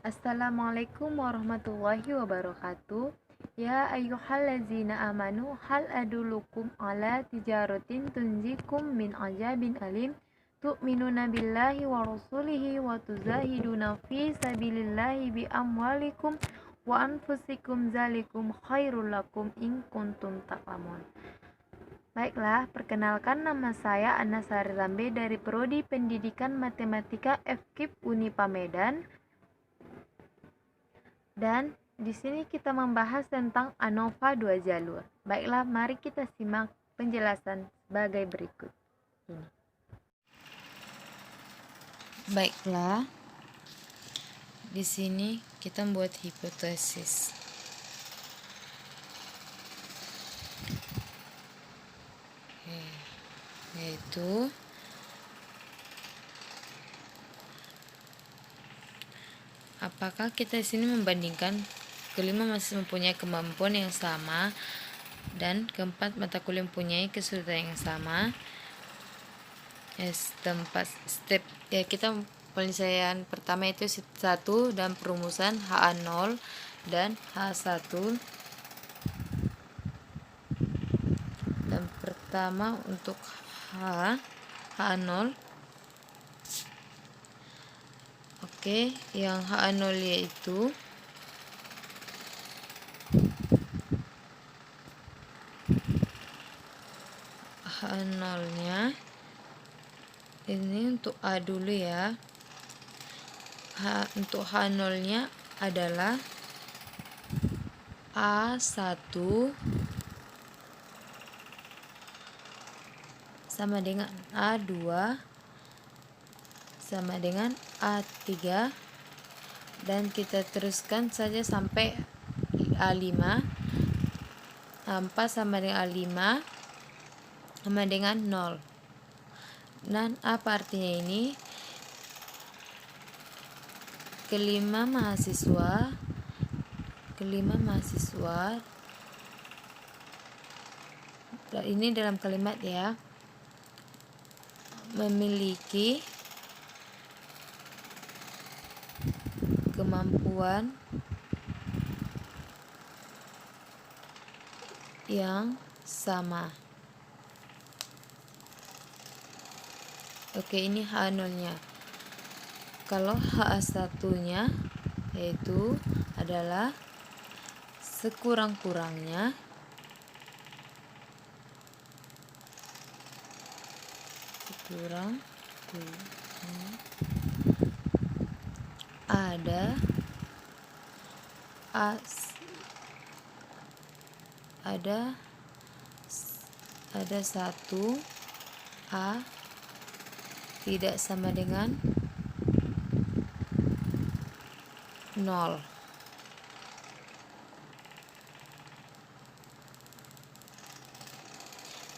Assalamualaikum warahmatullahi wabarakatuh. Ya ayyuhallazina amanu hal adulukum ala tijaratin tunjikum min ajabin alim tu'minuna billahi wa rasulihi wa tuzahiduna fi sabilillahi bi amwalikum wa anfusikum zalikum khairul lakum in kuntum ta'lamun. Baiklah, perkenalkan nama saya Anna Sari Rambe dari Prodi Pendidikan Matematika FKIP Unipa Medan. Dan di sini kita membahas tentang ANOVA 2 jalur. Baiklah, mari kita simak penjelasan sebagai berikut ini. Baiklah, di sini kita membuat hipotesis. Yaitu apakah kita di sini membandingkan kelima masih mempunyai kemampuan yang sama dan keempat mata kuliah mempunyai kesulitan yang sama. Kita penyelesaian pertama itu 1 dan perumusan HA0 dan H1. Dan pertama untuk H0. Oke, yang H0 yaitu H0-nya ini untuk A dulu ya. Untuk H0-nya adalah A1 sama dengan A2 sama dengan A3, dan kita teruskan saja sampai A5. 4 sama dengan A5 sama dengan 0. Dan apa artinya ini? Kelima mahasiswa ini dalam kalimat ya, memiliki kemampuan yang sama. Oke, ini H0-nya. Kalau H1-nya yaitu adalah sekurang-kurangnya ada 1 A tidak sama dengan 0.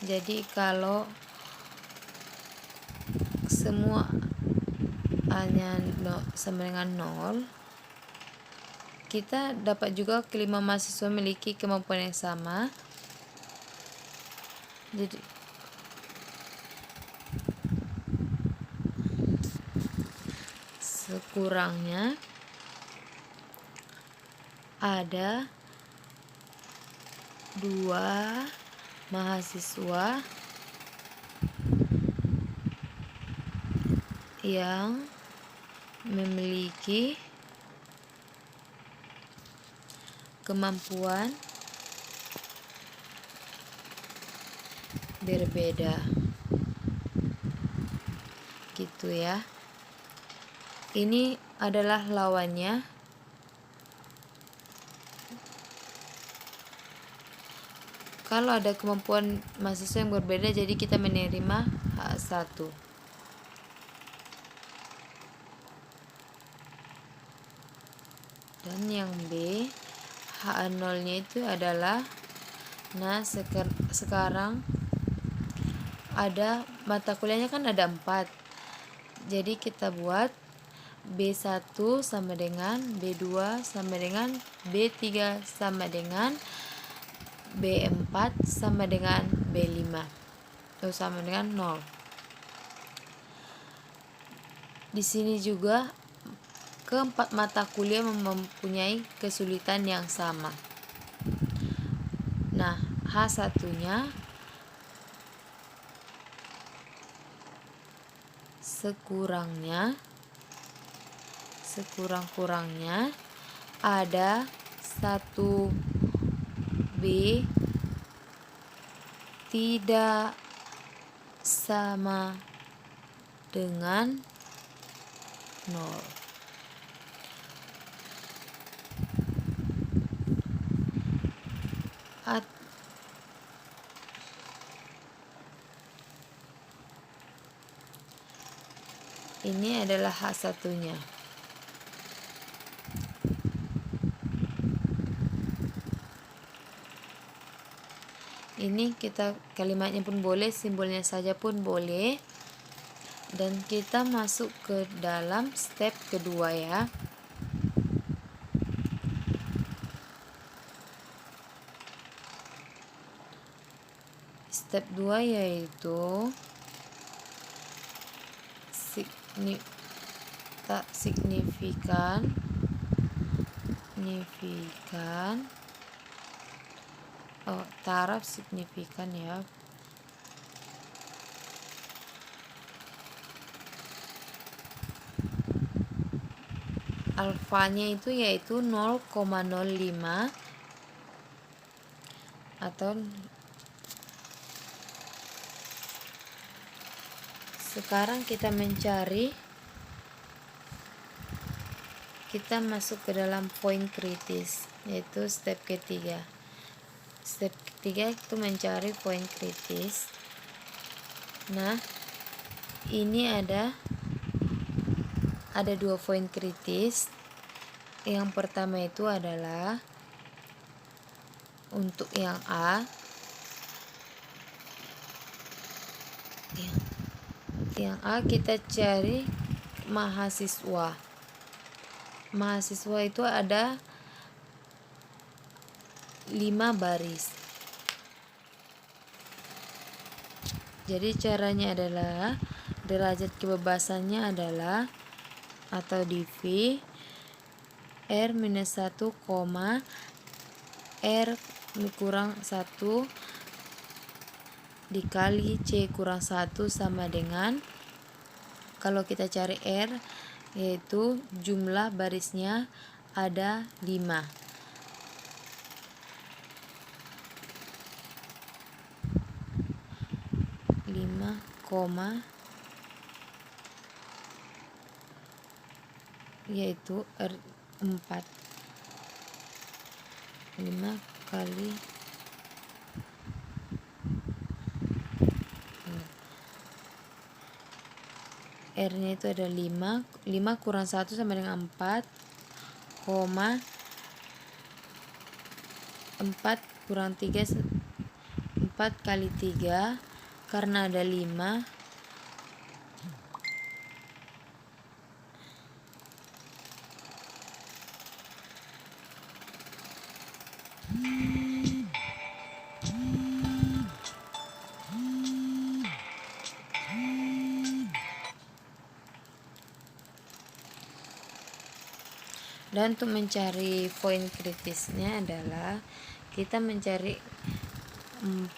Jadi kalau semua A-nya sama dengan 0, kita dapat juga kelima mahasiswa memiliki kemampuan yang sama. Jadi sekurangnya ada 2 mahasiswa yang memiliki kemampuan berbeda, gitu ya. Ini adalah lawannya. Kalau ada kemampuan mahasiswa yang berbeda, jadi kita menerima H1. Dan yang B, H0-nya itu adalah, sekarang ada mata kuliahnya kan ada 4. Jadi kita buat B1 sama dengan B2 sama dengan B3 sama dengan B4 sama dengan B5 atau sama dengan 0. Di sini juga keempat mata kuliah mempunyai kesulitan yang sama. Nah, H1-nya sekurang-kurangnya ada 1B tidak sama dengan 0. Ini adalah H1-nya. Ini kita kalimatnya pun boleh, simbolnya saja pun boleh. Dan kita masuk ke dalam step kedua ya. Step 2 yaitu signifikan taraf signifikan ya. Alfanya itu yaitu 0,05 atau sekarang kita masuk ke dalam poin kritis, yaitu step ketiga. Step ketiga itu mencari poin kritis. Nah, ini ada 2 poin kritis. Yang pertama itu adalah untuk yang A. Yang A kita cari mahasiswa. Mahasiswa itu ada 5 baris. Jadi caranya adalah derajat kebebasannya adalah atau div R-1, R kurang 1 dikali C kurang 1 sama dengan, kalau kita cari R yaitu jumlah barisnya ada 5. Yaitu R4 5 kali R-nya itu ada 5 kurang 1 sama dengan 4, 4 kurang 3 4 kali 3 karena ada 5 dan untuk mencari poin kritisnya adalah kita mencari 4,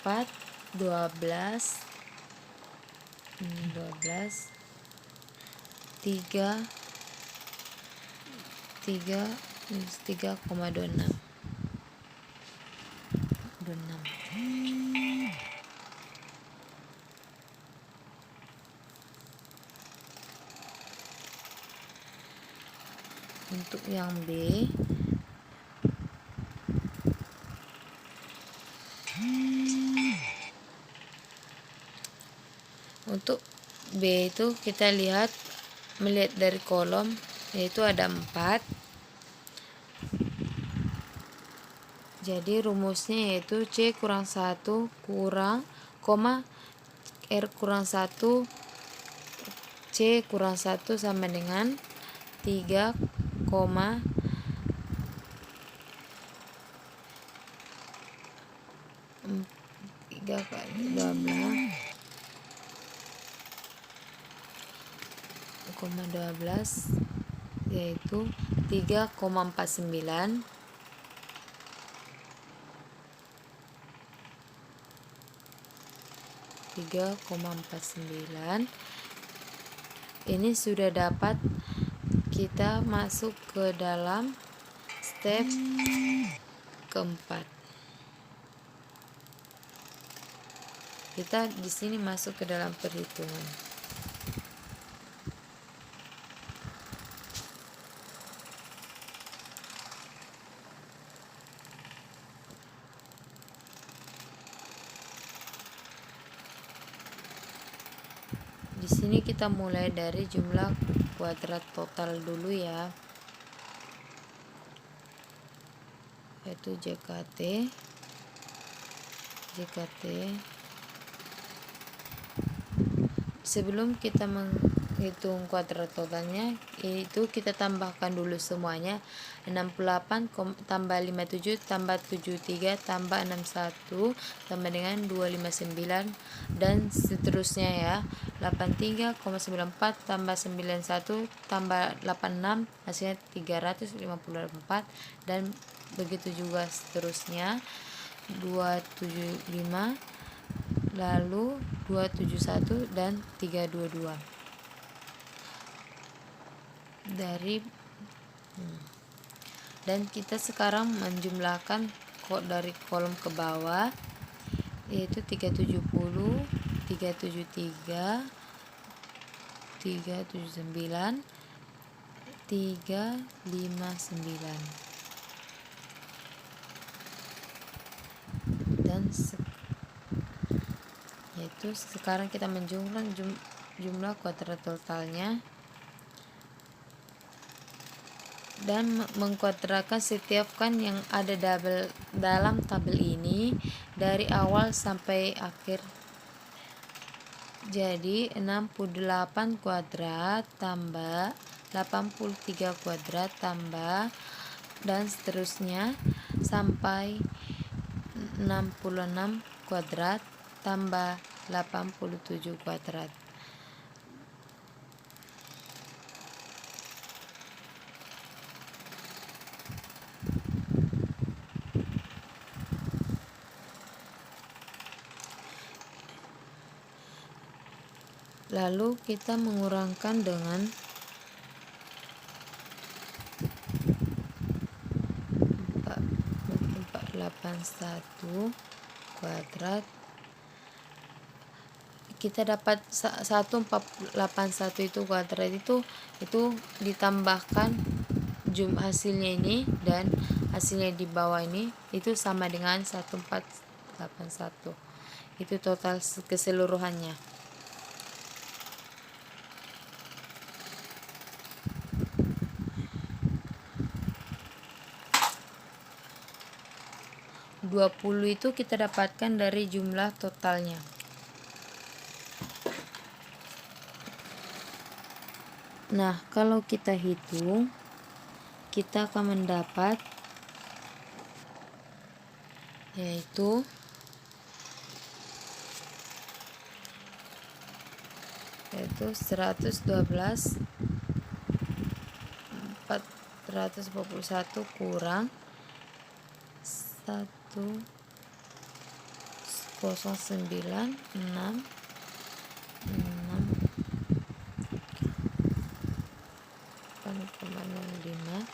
12, 3,26. Untuk yang B itu kita melihat dari kolom, yaitu ada 4. Jadi rumusnya yaitu C kurang 1 kurang R kurang 1 C kurang 1 sama dengan 3, 3 kali 12 yaitu 3,49 ini sudah dapat kita masuk ke dalam step keempat. Kita di sini masuk ke dalam perhitungan. Di sini kita mulai dari jumlah kuadrat total dulu ya, yaitu JKT. Sebelum kita menghitung kuadrat totalnya, itu kita tambahkan dulu semuanya. 68 tambah 57 tambah 73 tambah 61 tambah dengan 259 dan seterusnya ya. 83,94 tambah 91 tambah 86 hasilnya 354 dan begitu juga seterusnya. 275 lalu 271 dan 322 dan kita sekarang menjumlahkan kok dari kolom ke bawah, yaitu 370, 373, 379, 359 dan yaitu sekarang kita menjumlah jumlah kuadrat totalnya dan mengkuadratkan setiap kan yang ada dalam tabel ini dari awal sampai akhir. Jadi 68 kuadrat tambah 83 kuadrat tambah dan seterusnya sampai 66 kuadrat tambah 87 kuadrat. Lalu kita mengurangkan dengan 481 kuadrat. Kita dapat 1481 itu kuadrat itu ditambahkan hasilnya ini dan hasilnya di bawah ini itu sama dengan 1481. Itu total keseluruhannya. (20) itu kita dapatkan dari jumlah totalnya. Nah, kalau kita hitung, kita akan mendapat yaitu 112 441 kurang 1096 8,05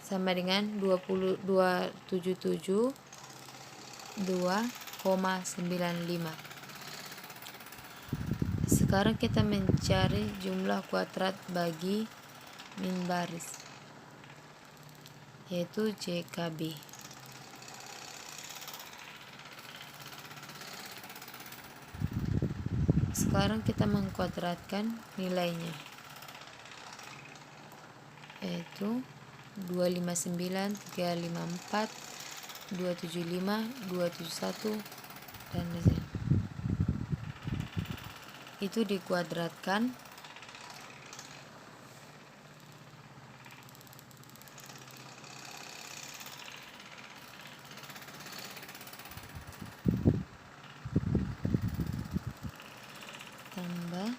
sama dengan 277 2,95. Sekarang kita mencari jumlah kuadrat bagi min baris, yaitu JKB. Sekarang kita mengkuadratkan nilainya, yaitu 259, 354, 275, 271 dan itu dikuadratkan tambah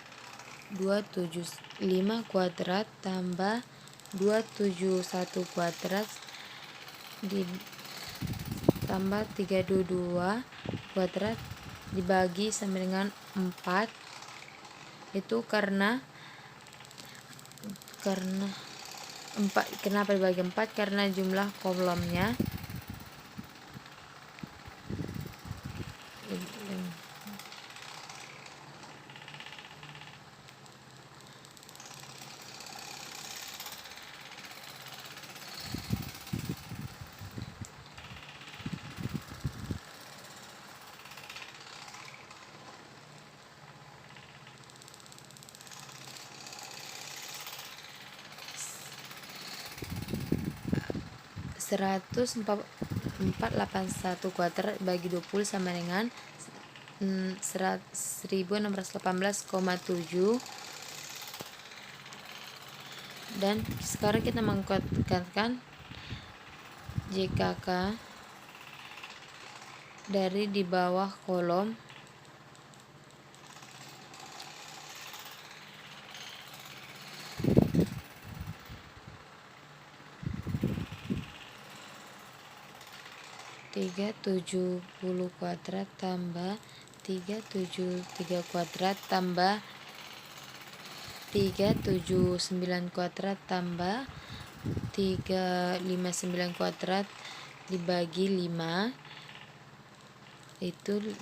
275 kuadrat tambah 271 kuadrat ditambah 322 kuadrat dibagi sama dengan 4. Itu karena 4. Kenapa dibagi 4? Karena jumlah kolomnya 1481 kuadrat bagi 20 sama dengan 1618,7. Dan sekarang kita mengkuatkan JKK dari di bawah kolom (370 kuadrat tambah 373 kuadrat tambah 379 kuadrat tambah 359 kuadrat dibagi 5, itu 5,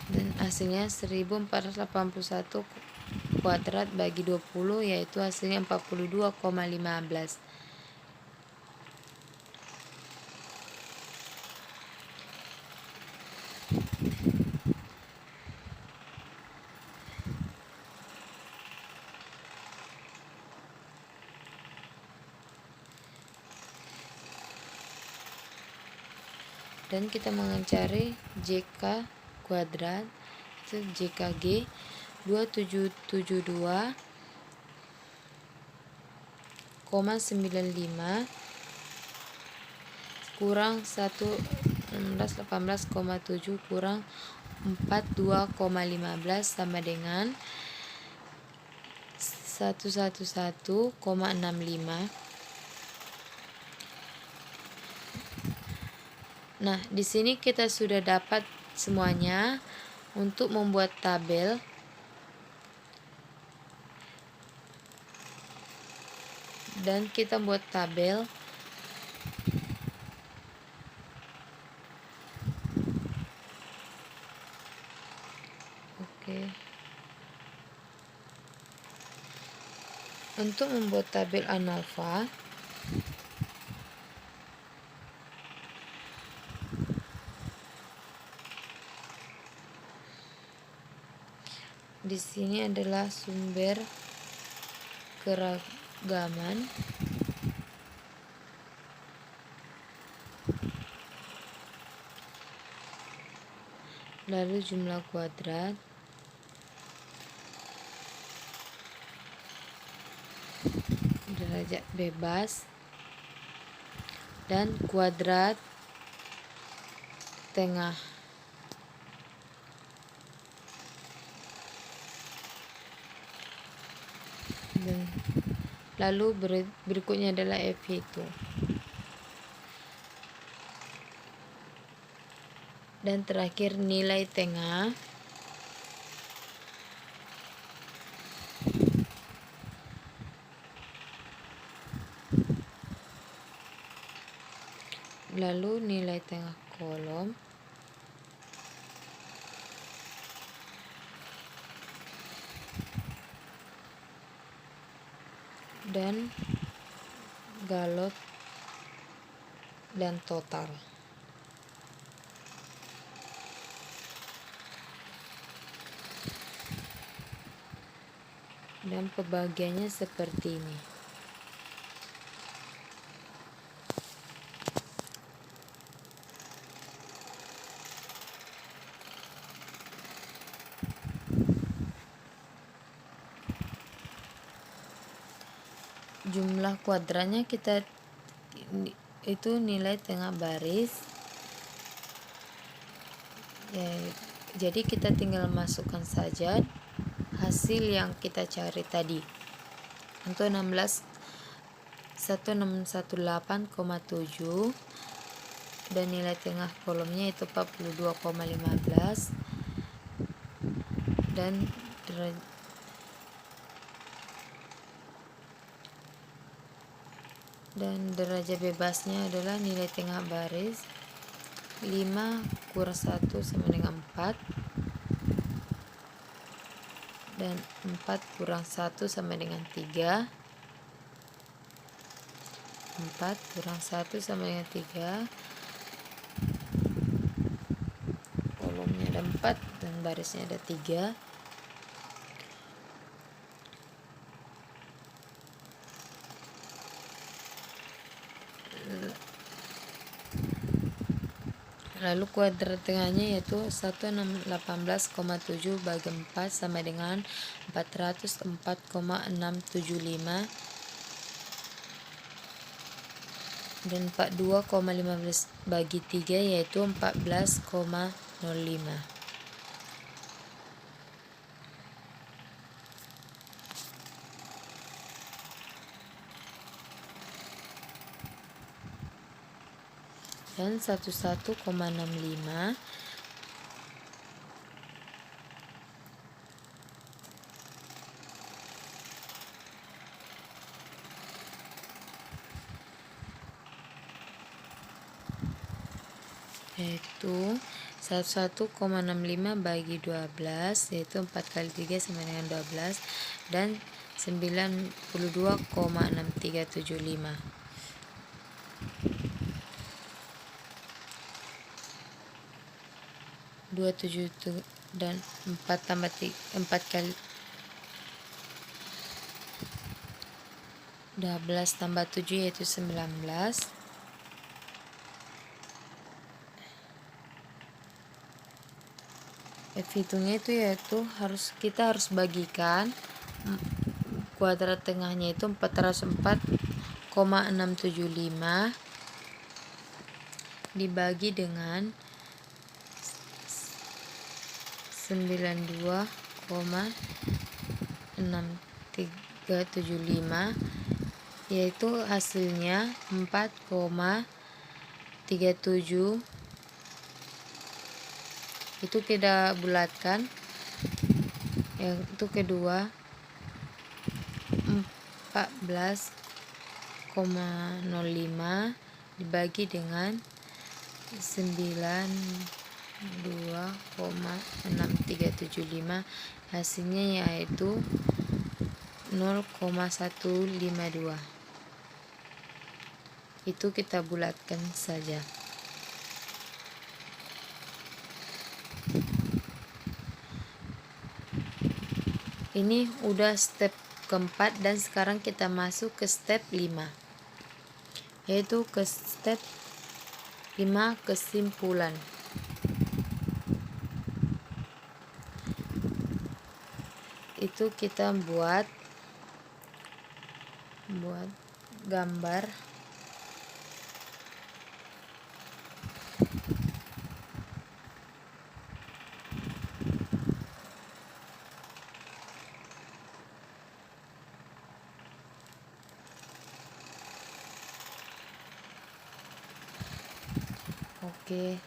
dan hasilnya 1481 kuadrat bagi 20, yaitu hasilnya 42,15. Dan kita mencari JK kuadrat, itu JKG 2772,95 kurang 1618,7 kurang 42,15 sama dengan 111,65. Nah, di sini kita sudah dapat semuanya. Untuk membuat tabel, dan kita buat tabel. Oke. Untuk membuat tabel ANOVA, di sini adalah sumber keragaman, lalu jumlah kuadrat, derajat bebas, dan kuadrat tengah. Dan lalu berikutnya adalah F itu. Dan terakhir nilai tengah. Lalu nilai tengah kolom. Dan galot dan total. Dan pembagiannya seperti ini. Jumlah kuadratnya kita itu nilai tengah baris ya, jadi kita tinggal masukkan saja hasil yang kita cari tadi. Untuk 1618,7 dan nilai tengah kolomnya itu 42,15 dan derajat bebasnya adalah nilai tengah baris 5 kurang 1 sama dengan 4 dan 4 kurang 1 sama dengan 3. 4 kurang 1 sama dengan 3, kolomnya ada 4 dan barisnya ada 3. Lalu kuadrat tengahnya yaitu 1618,7 bagi 4 sama dengan 404,675 dan 42,15 bagi 3 yaitu 14,05. Dan 11,65 yaitu 11,65 bagi 12 yaitu 4 kali 3 sama dengan 12 dan 92,6375. 27 dan 4 kali 12 tambah 7 yaitu 19. Hitungnya itu yaitu kita harus bagikan kuadrat tengahnya itu 404,675 dibagi dengan 92,6375 yaitu hasilnya 4,37. Itu kita bulatkan. Yang itu kedua 14,05 dibagi dengan 92,6375 hasilnya yaitu 0,152. Itu kita bulatkan saja. Ini udah step keempat dan sekarang kita masuk ke step 5, yaitu ke step 5 kesimpulan. Itu kita buat gambar Oke.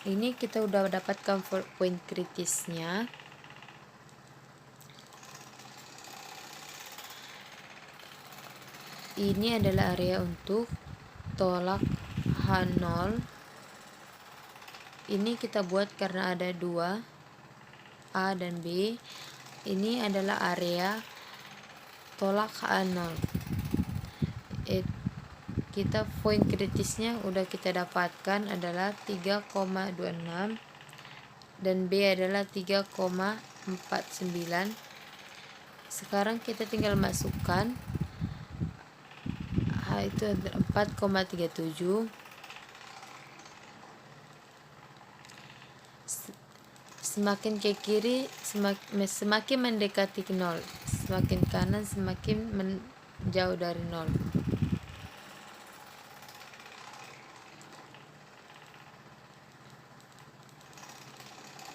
Ini kita udah dapatkan poin kritisnya. Ini adalah area untuk tolak H0. Ini kita buat karena ada 2 A dan B. Ini adalah area tolak H0. Kita poin kritisnya udah kita dapatkan adalah 3,26 dan B adalah 3,49. Sekarang kita tinggal masukkan H itu 4,37. Semakin ke kiri semakin mendekati 0, semakin kanan semakin menjauh dari 0.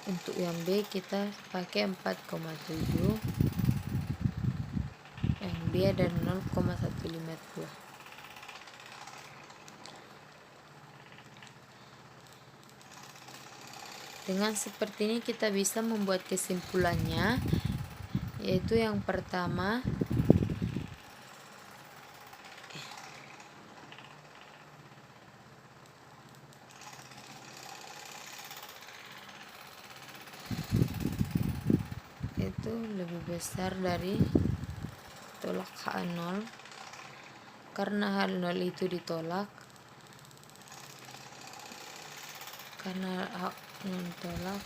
Untuk yang B kita pakai 4,7, yang B ada 0,152. Dengan seperti ini kita bisa membuat kesimpulannya, yaitu yang pertama itu lebih besar dari tolak H0, karena H0 itu ditolak, karena H0 ditolak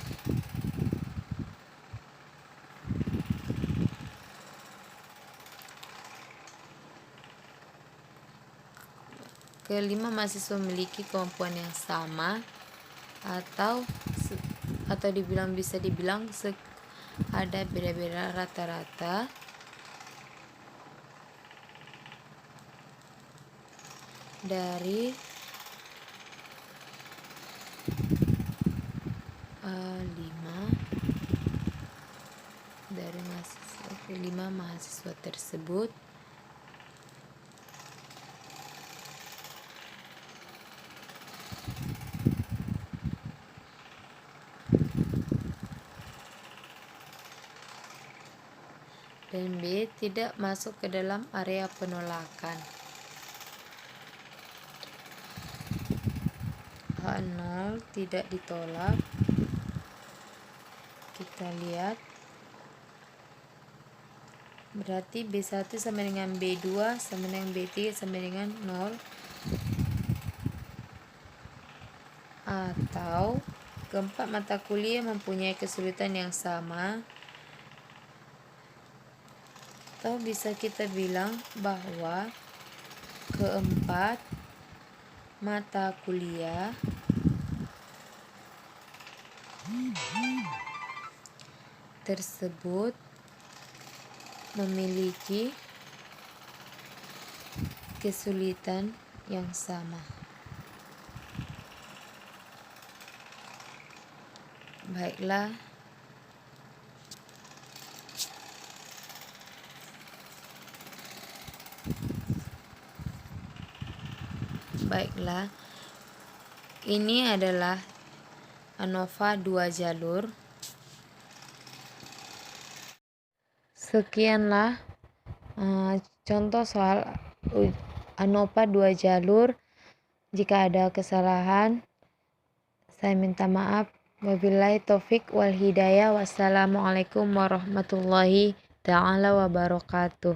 kelima mahasiswa memiliki kemampuan yang sama, atau bisa dibilang ada beda-beda rata-rata dari 5 mahasiswa tersebut. Dan B tidak masuk ke dalam area penolakan. H0 tidak ditolak. Kita lihat, berarti B1 sama dengan B2 sama dengan B3 sama dengan 0, atau keempat mata kuliah mempunyai kesulitan yang sama, atau bisa kita bilang bahwa keempat mata kuliah tersebut memiliki kesulitan yang sama. Baiklah, ini adalah ANOVA 2 jalur. Sekianlah contoh soal ANOVA 2 jalur. Jika ada kesalahan, saya minta maaf. Wabillahi taufik wal hidayah. Wassalamualaikum warahmatullahi ta'ala wabarakatuh.